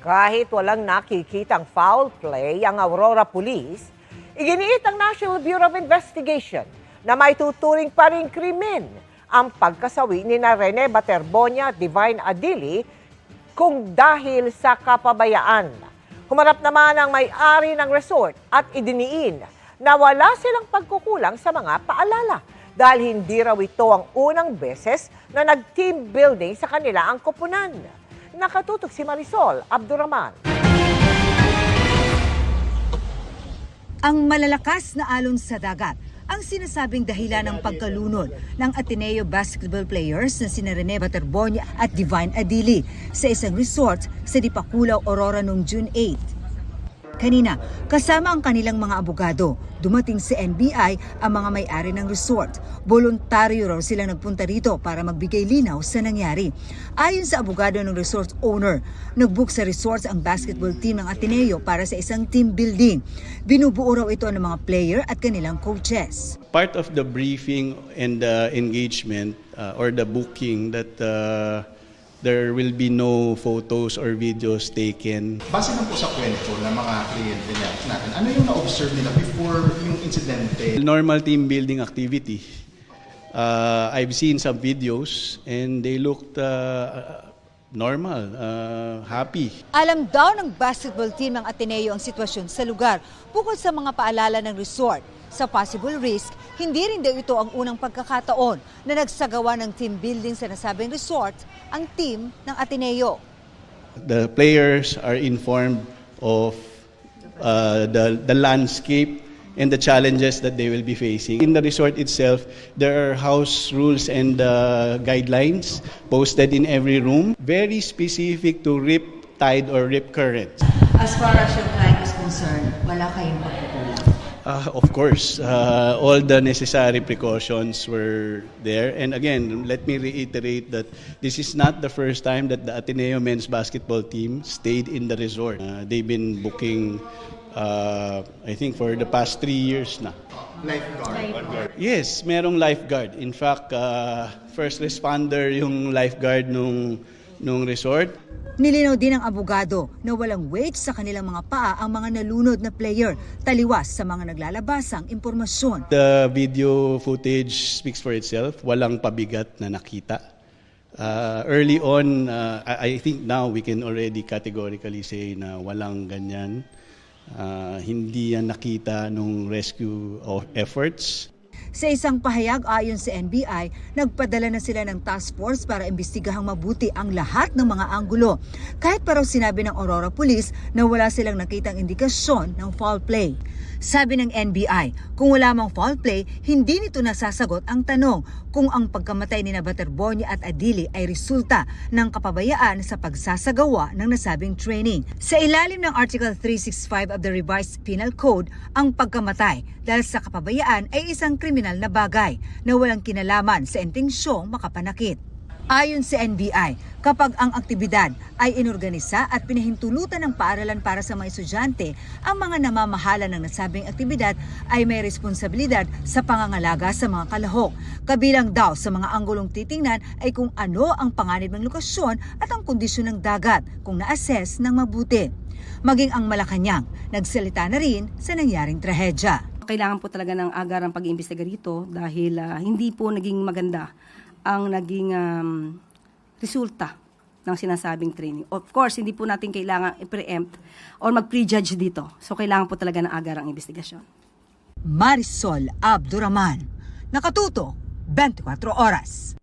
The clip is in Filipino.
Kahit walang nakikitang foul play ang Aurora Police, iginiit ang National Bureau of Investigation na may tuturing pa rin krimen ang pagkasawi ni Rene Baterbonia at Divine Adili kung dahil sa kapabayaan. Humarap naman ang may-ari ng resort at idiniin na wala silang pagkukulang sa mga paalala dahil hindi raw ito ang unang beses na nag-team building sa kanila ang koponan. Nakatutok si Marisol Abduraman. Ang malalakas na alon sa dagat ang sinasabing dahilan ng pagkalunod ng Ateneo basketball players na sina Rene Baterbonia at Divine Adili sa isang resort sa Dipakulaw, Aurora noong June 8. Kanina, kasama ang kanilang mga abogado, dumating sa NBI ang mga may-ari ng resort. Voluntaryo raw silang nagpunta rito para magbigay linaw sa nangyari. Ayon sa abogado ng resort owner, nagbook sa resort ang basketball team ng Ateneo para sa isang team building. Binubuo raw ito ng mga player at kanilang coaches. Part of the briefing and the engagement or the booking that there will be no photos or videos taken. Base lang po sa kwento ng mga kliyente natin, ano yung na-observe nila before yung insidente? Normal team building activity. I've seen some videos and they looked normal, happy. Alam daw ng basketball team ng Ateneo ang sitwasyon sa lugar bukod sa mga paalala ng resort. Sa possible risk, hindi rin daw ito ang unang pagkakataon na nagsagawa ng team building sa nasabing resort ang team ng Ateneo. The players are informed of the landscape and the challenges that they will be facing. In the resort itself, there are house rules and guidelines posted in every room, very specific to rip tide or rip current. As far as your client is concerned, wala kayong pagkukulang? Of course, all the necessary precautions were there. And again, let me reiterate that this is not the first time that the Ateneo men's basketball team stayed in the resort. They've been booking, I think, for the past 3 years na. Lifeguard. Yes, merong lifeguard. In fact, first responder yung lifeguard nung resort. Nilinaw din ng abogado na walang weight sa kanilang mga paa ang mga nalunod na player, taliwas sa mga naglalabasang impormasyon. The video footage speaks for itself. Walang pabigat na nakita. Early on, I think now we can already categorically say na walang ganyan. Hindi yan nakita nung rescue efforts. Sa isang pahayag ayon sa NBI, nagpadala na sila ng task force para imbestigahang mabuti ang lahat ng mga anggulo. Kahit pa raw sinabi ng Aurora Police na wala silang nakitang indikasyon ng foul play. Sabi ng NBI, kung wala mang foul play, hindi nito nasasagot ang tanong kung ang pagkamatay ni Baterbonia at Adili ay resulta ng kapabayaan sa pagsasagawa ng nasabing training. Sa ilalim ng Article 365 of the Revised Penal Code, ang pagkamatay dahil sa kapabayaan ay isang kriminal na bagay na walang kinalaman sa intensyong makapanakit. Ayon sa NBI, kapag ang aktibidad ay inorganisa at pinahintulutan ng paaralan para sa mga estudyante, ang mga namamahala ng nasabing aktibidad ay may responsibilidad sa pangangalaga sa mga kalahok. Kabilang daw sa mga anggulong titingnan ay kung ano ang panganib ng lokasyon at ang kondisyon ng dagat kung na-assess ng mabuti. Maging ang Malacanang, nagsalita na rin sa nangyaring trahedya. Kailangan po talaga ng agarang pag-iimbestiga rito dahil hindi po naging maganda ang naging resulta ng sinasabing training. Of course, hindi po natin kailangan i-preempt or mag-prejudge dito. So, kailangan po talaga ng agarang investigasyon. Marisol Abduraman, nakatuto 24 oras.